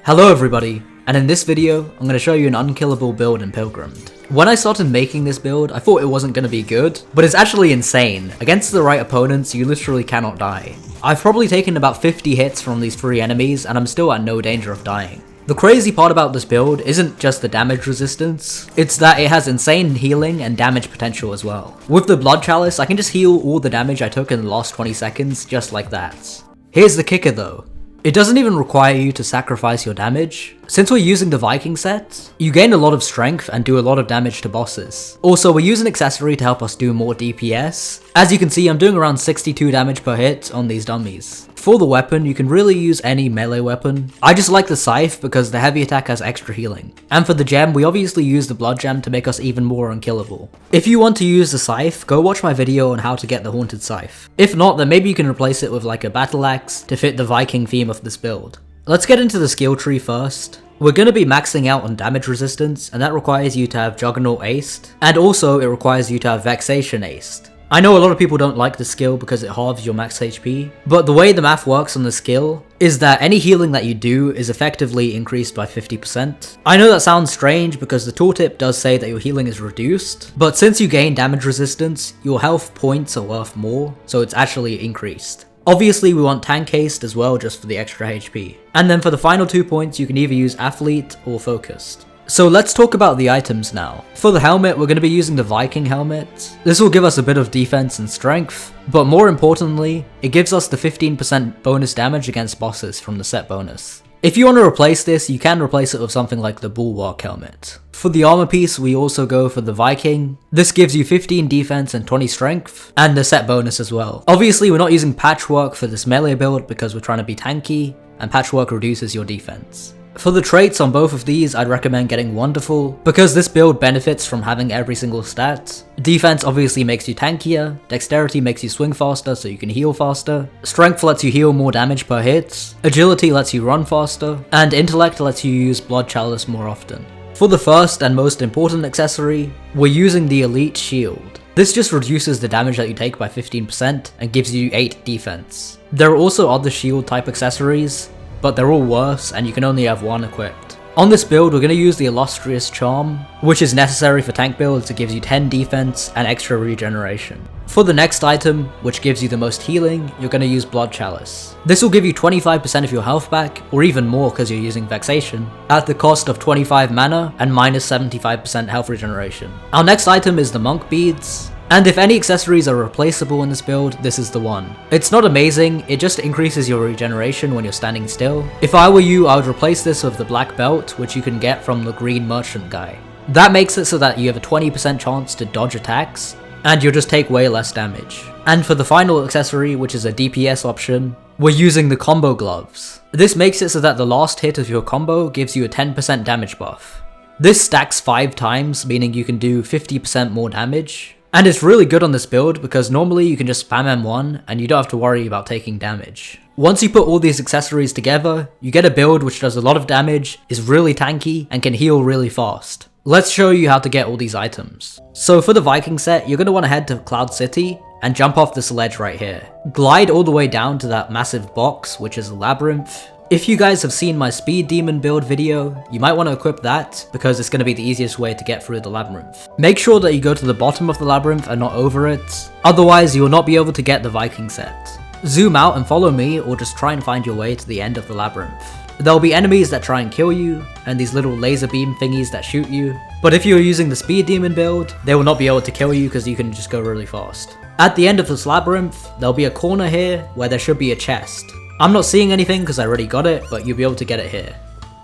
Hello everybody, and in this video, I'm going to show you an unkillable build in Pilgrammed. When I started making this build, I thought it wasn't going to be good, but it's actually insane. Against the right opponents, you literally cannot die. I've probably taken about 50 hits from these 3 enemies, and I'm still at no danger of dying. The crazy part about this build isn't just the damage resistance, it's that it has insane healing and damage potential as well. With the Blood Chalice, I can just heal all the damage I took in the last 20 seconds just like that. Here's the kicker though. It doesn't even require you to sacrifice your damage. Since we're using the Viking set, you gain a lot of strength and do a lot of damage to bosses. Also, we use an accessory to help us do more DPS. As you can see, I'm doing around 62 damage per hit on these dummies. For the weapon, you can really use any melee weapon. I just like the scythe because the heavy attack has extra healing. And for the gem, we obviously use the blood gem to make us even more unkillable. If you want to use the scythe, go watch my video on how to get the haunted scythe. If not, then maybe you can replace it with like a battle axe to fit the Viking theme of this build. Let's get into the skill tree first. We're going to be maxing out on damage resistance, and that requires you to have Juggernaut aced, and also it requires you to have Vexation aced. I know a lot of people don't like the skill because it halves your max HP, but the way the math works on the skill is that any healing that you do is effectively increased by 50%. I know that sounds strange because the tooltip does say that your healing is reduced, but since you gain damage resistance, your health points are worth more, so it's actually increased. Obviously we want tank haste as well just for the extra HP. And then for the final 2 points you can either use athlete or focused. So let's talk about the items now. For the helmet, we're going to be using the Viking helmet. This will give us a bit of defense and strength, but more importantly, it gives us the 15% bonus damage against bosses from the set bonus. If you want to replace this, you can replace it with something like the Bulwark helmet. For the armor piece, we also go for the Viking. This gives you 15 defense and 20 strength, and the set bonus as well. Obviously, we're not using Patchwork for this melee build because we're trying to be tanky, and Patchwork reduces your defense. For the traits on both of these, I'd recommend getting Wonderful, because this build benefits from having every single stat. Defense obviously makes you tankier, Dexterity makes you swing faster so you can heal faster, Strength lets you heal more damage per hit, Agility lets you run faster, and Intellect lets you use Blood Chalice more often. For the first and most important accessory, we're using the Elite Shield. This just reduces the damage that you take by 15% and gives you 8 defense. There are also other shield type accessories, but they're all worse and you can only have one equipped. On this build, we're going to use the Illustrious Charm, which is necessary for tank builds. It gives you 10 defense and extra regeneration. For the next item, which gives you the most healing, you're going to use Blood Chalice. This will give you 25% of your health back, or even more because you're using Vexation, at the cost of 25 mana and minus 75% health regeneration. Our next item is the Monk Beads. And if any accessories are replaceable in this build, this is the one. It's not amazing, it just increases your regeneration when you're standing still. If I were you, I would replace this with the Black Belt, which you can get from the green merchant guy. That makes it so that you have a 20% chance to dodge attacks, and you'll just take way less damage. And for the final accessory, which is a DPS option, we're using the Combo Gloves. This makes it so that the last hit of your combo gives you a 10% damage buff. This stacks 5 times, meaning you can do 50% more damage. And it's really good on this build because normally you can just spam M1 and you don't have to worry about taking damage. Once you put all these accessories together, you get a build which does a lot of damage, is really tanky, and can heal really fast. Let's show you how to get all these items. So for the Viking set, you're going to want to head to Cloud City and jump off this ledge right here. Glide all the way down to that massive box, which is a labyrinth. If you guys have seen my Speed Demon build video, you might want to equip that because it's going to be the easiest way to get through the labyrinth. Make sure that you go to the bottom of the labyrinth and not over it, otherwise you will not be able to get the Viking set. Zoom out and follow me, or just try and find your way to the end of the labyrinth. There'll be enemies that try and kill you, and these little laser beam thingies that shoot you, but if you're using the Speed Demon build, they will not be able to kill you because you can just go really fast. At the end of this labyrinth, there'll be a corner here where there should be a chest. I'm not seeing anything because I already got it, but you'll be able to get it here.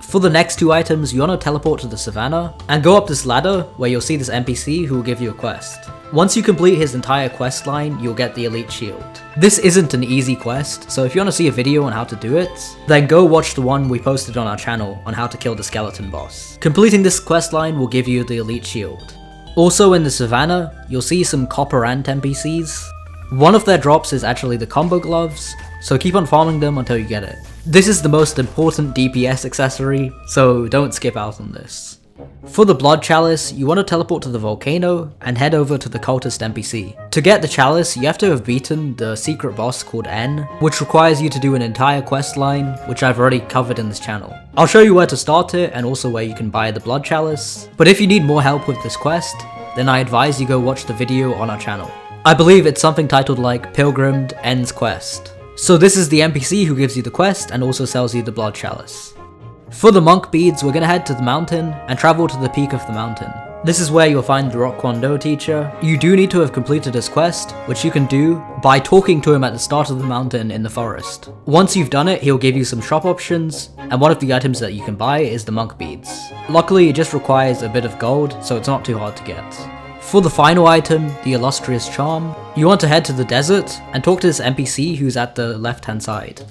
For the next 2 items, you want to teleport to the savannah and go up this ladder where you'll see this NPC who will give you a quest. Once you complete his entire quest line, you'll get the Elite Shield. This isn't an easy quest, so if you want to see a video on how to do it, then go watch the one we posted on our channel on how to kill the skeleton boss. Completing this quest line will give you the Elite Shield. Also in the savannah, you'll see some copper ant NPCs. One of their drops is actually the Combo Gloves, so keep on farming them until you get it. This is the most important DPS accessory, so don't skip out on this. For the Blood Chalice, you want to teleport to the volcano and head over to the cultist NPC. To get the Chalice, you have to have beaten the secret boss called N, which requires you to do an entire quest line, which I've already covered in this channel. I'll show you where to start it and also where you can buy the Blood Chalice, but if you need more help with this quest, then I advise you go watch the video on our channel. I believe it's something titled like Pilgrammed N's Quest. So this is the NPC who gives you the quest and also sells you the Blood Chalice. For the monk beads, we're gonna head to the mountain and travel to the peak of the mountain. This is where you'll find the Rock Kwon-do teacher. You do need to have completed his quest, which you can do by talking to him at the start of the mountain in the forest. Once you've done it, he'll give you some shop options, and one of the items that you can buy is the monk beads. Luckily, it just requires a bit of gold, so it's not too hard to get. For the final item, the Illustrious Charm, you want to head to the desert and talk to this NPC who's at the left hand side.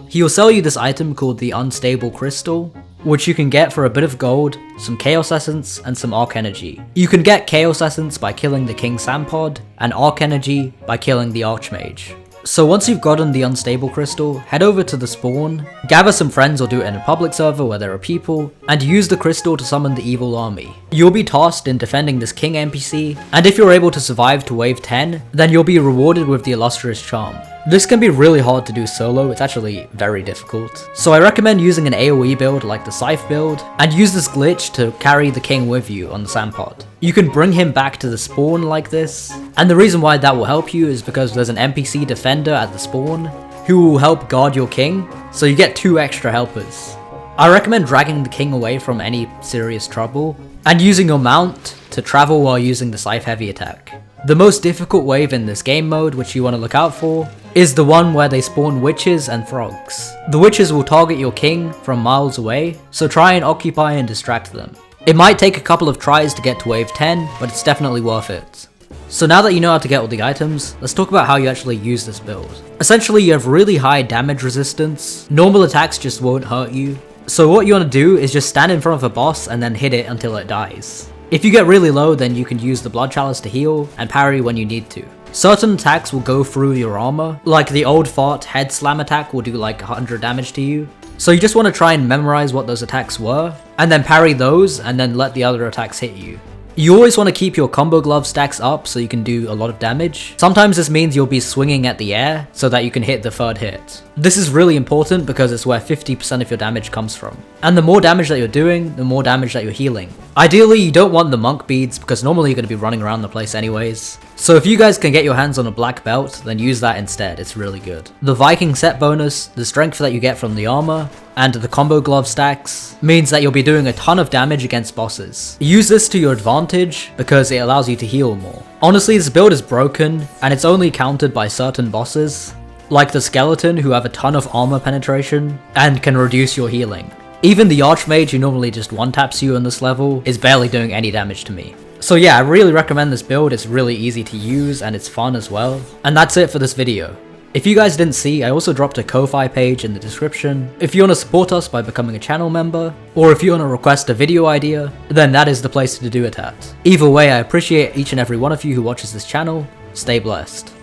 He will sell you this item called the Unstable Crystal, which you can get for a bit of gold, some Chaos Essence, and some Arc Energy. You can get Chaos Essence by killing the King Sampod, and Arc Energy by killing the Archmage. So once you've gotten the Unstable Crystal, head over to the spawn, gather some friends or do it in a public server where there are people, and use the crystal to summon the evil army. You'll be tasked in defending this king NPC, and if you're able to survive to wave 10, then you'll be rewarded with the Illustrious Charm. This can be really hard to do solo, it's actually very difficult. So I recommend using an AoE build like the Scythe build, and use this glitch to carry the king with you on the Sampod. You can bring him back to the spawn like this, and the reason why that will help you is because there's an NPC defender at the spawn who will help guard your king, so you get 2 extra helpers. I recommend dragging the king away from any serious trouble, and using your mount to travel while using the Scythe heavy attack. The most difficult wave in this game mode, which you want to look out for, is the one where they spawn witches and frogs. The witches will target your king from miles away, so try and occupy and distract them. It might take a couple of tries to get to wave 10, but it's definitely worth it. So now that you know how to get all the items, let's talk about how you actually use this build. Essentially, you have really high damage resistance, normal attacks just won't hurt you, so what you want to do is just stand in front of a boss and then hit it until it dies. If you get really low, then you can use the Blood Chalice to heal and parry when you need to. Certain attacks will go through your armor, like the old fart head slam attack will do like 100 damage to you. So you just want to try and memorize what those attacks were, and then parry those and then let the other attacks hit you. You always want to keep your combo glove stacks up so you can do a lot of damage. Sometimes this means you'll be swinging at the air so that you can hit the third hit. This is really important because it's where 50% of your damage comes from. And the more damage that you're doing, the more damage that you're healing. Ideally, you don't want the monk beads because normally you're going to be running around the place anyways. So if you guys can get your hands on a black belt, then use that instead, it's really good. The Viking Set bonus, the strength that you get from the armor, and the combo glove stacks means that you'll be doing a ton of damage against bosses. Use this to your advantage because it allows you to heal more. Honestly, this build is broken and it's only countered by certain bosses, like the skeleton who have a ton of armor penetration and can reduce your healing. Even the Archmage who normally just one-taps you on this level is barely doing any damage to me. So yeah, I really recommend this build, it's really easy to use and it's fun as well. And that's it for this video. If you guys didn't see, I also dropped a Ko-Fi page in the description. If you want to support us by becoming a channel member, or if you want to request a video idea, then that is the place to do it at. Either way, I appreciate each and every one of you who watches this channel. Stay blessed.